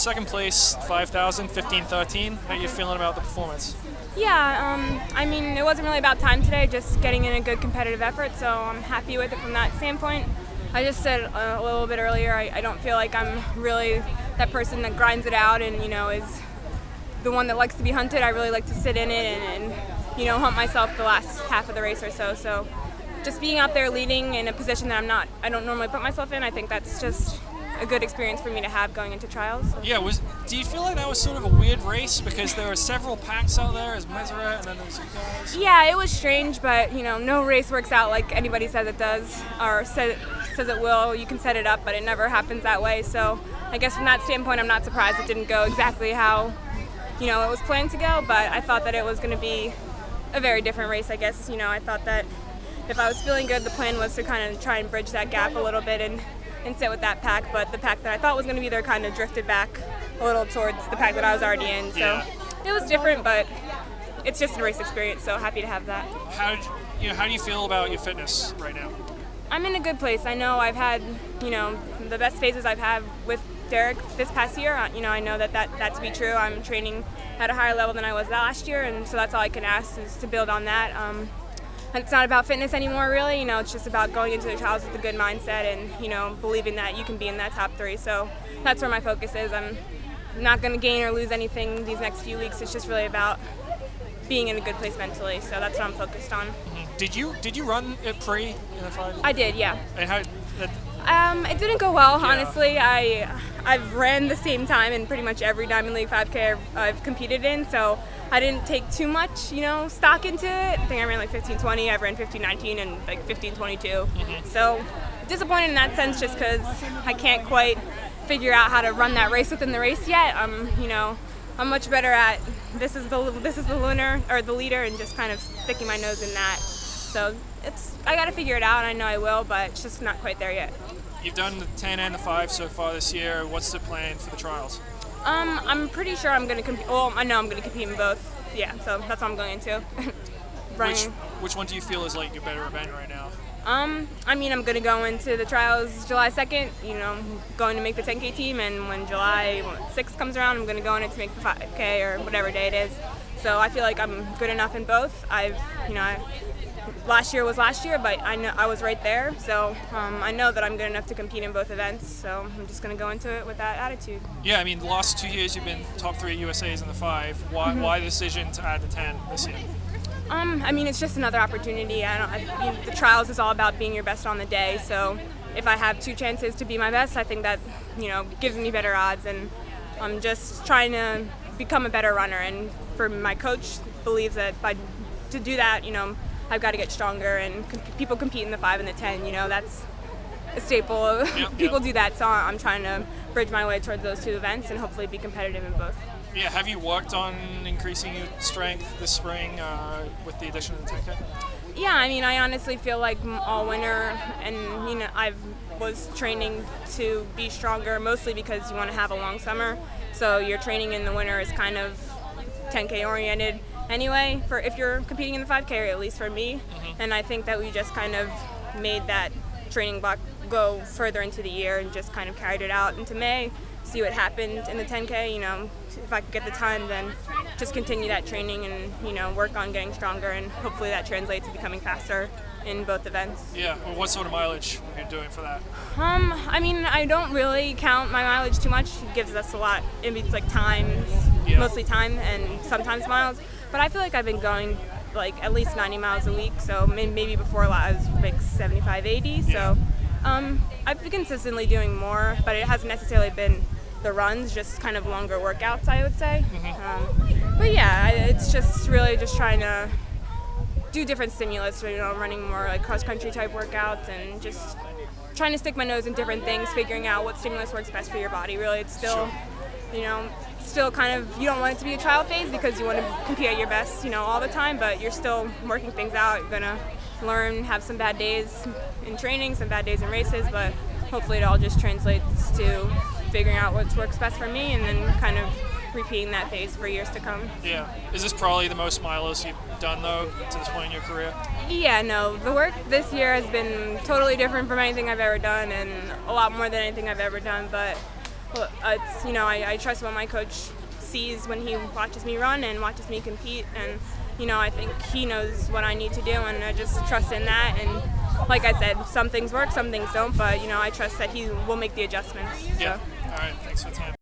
second place, 5,000, 15:13. How are you feeling about the performance? Yeah, I mean, it wasn't really about time today, just getting in a good competitive effort, so I'm happy with it from that standpoint. I just said a little bit earlier, I don't feel like I'm really that person that grinds it out and, is the one that likes to be hunted. I really like to sit in it and hunt myself the last half of the race or so. So just being out there leading in a position that I don't normally put myself in, I think that's just a good experience for me to have going into trials. So. Yeah, do you feel like that was sort of a weird race because there were several packs out there as Meseret and then there's you guys? Yeah, it was strange, but no race works out like anybody says it does or says it will. You can set it up, but it never happens that way. So I guess from that standpoint, I'm not surprised it didn't go exactly how it was planned to go, but I thought that it was going to be a very different race, I guess. I thought that if I was feeling good, the plan was to kind of try and bridge that gap a little bit and sit with that pack, but the pack that I thought was going to be there kind of drifted back a little towards the pack that I was already in. So It was different, but it's just a race experience, so happy to have that. How do you feel about your fitness right now? I'm in a good place. I know I've had, the best phases I've had with Derek this past year. I know that to be true. I'm training at a higher level than I was last year, and so that's all I can ask is to build on that. It's not about fitness anymore, really. It's just about going into the trials with a good mindset and, believing that you can be in that top 3. So that's where my focus is. I'm not going to gain or lose anything these next few weeks. It's just really about being in a good place mentally. So that's what I'm focused on. Mm-hmm. Did you run it pre in the 5? I did, yeah. And how? It didn't go well, honestly. I've ran the same time in pretty much every Diamond League 5K I've competed in, so I didn't take too much, stock into it. I think I ran like 15:20, I've ran 15:19 and like 15:22. Mm-hmm. So disappointed in that sense just because I can't quite figure out how to run that race within the race yet. I'm much better at this is the winner or the leader and just kind of sticking my nose in that. So I got to figure it out, and I know I will, but it's just not quite there yet. You've done the 10 and the 5 so far this year. What's the plan for the trials? I'm pretty sure I'm going to compete. Well, I know I'm going to compete in both. Yeah, so that's what I'm going into. Which one do you feel is like your better event right now? I'm going to go into the trials July 2nd. Going to make the 10K team, and when July 6th comes around, I'm going to go in it to make the 5K or whatever day it is. So I feel like I'm good enough in both. Last year was last year, but I know I was right there, so I know that I'm good enough to compete in both events, so I'm just going to go into it with that attitude. Yeah, the last 2 years you've been top 3 USAs in the 5. Why the decision to add the 10 this year? It's just another opportunity. The trials is all about being your best on the day, so if I have 2 chances to be my best, I think that, gives me better odds, and I'm just trying to become a better runner, and for my coach believes that to do that, I've got to get stronger, and people compete in the 5 and the 10, that's a staple. People do that, so I'm trying to bridge my way towards those 2 events and hopefully be competitive in both. Yeah, have you worked on increasing your strength this spring with the addition of the 10K? Yeah, I honestly feel like all winter, and I was training to be stronger, mostly because you want to have a long summer, so your training in the winter is kind of 10K oriented anyway, for if you're competing in the 5K, or at least for me. Mm-hmm. And I think that we just kind of made that training block go further into the year and just kind of carried it out into May, see what happened in the 10K. If I could get the time, then just continue that training and work on getting stronger, and hopefully that translates to becoming faster in both events. Yeah, well, what sort of mileage are you doing for that? I don't really count my mileage too much. It gives us a lot, it's like times, mostly time and sometimes miles. But I feel like I've been going like at least 90 miles a week, so maybe before a lot I was like 75, 80. So I've been consistently doing more, but it hasn't necessarily been the runs, just kind of longer workouts, I would say. Mm-hmm. But yeah, it's just really just trying to do different stimulus, running more like cross-country type workouts and just trying to stick my nose in different things, figuring out what stimulus works best for your body. Really, it's still, still kind of, you don't want it to be a trial phase because you want to compete at your best, all the time, but you're still working things out. You're going to learn, have some bad days in training, some bad days in races, but hopefully it all just translates to figuring out what works best for me and then kind of repeating that phase for years to come. Yeah. Is this probably the most milers you've done, though, to this point in your career? Yeah, no. The work this year has been totally different from anything I've ever done and a lot more than anything I've ever done, but it's, I trust what my coach sees when he watches me run and watches me compete, and I think he knows what I need to do, and I just trust in that. And like I said, some things work, some things don't, but I trust that he will make the adjustments. Yeah. So. All right. Thanks for the time.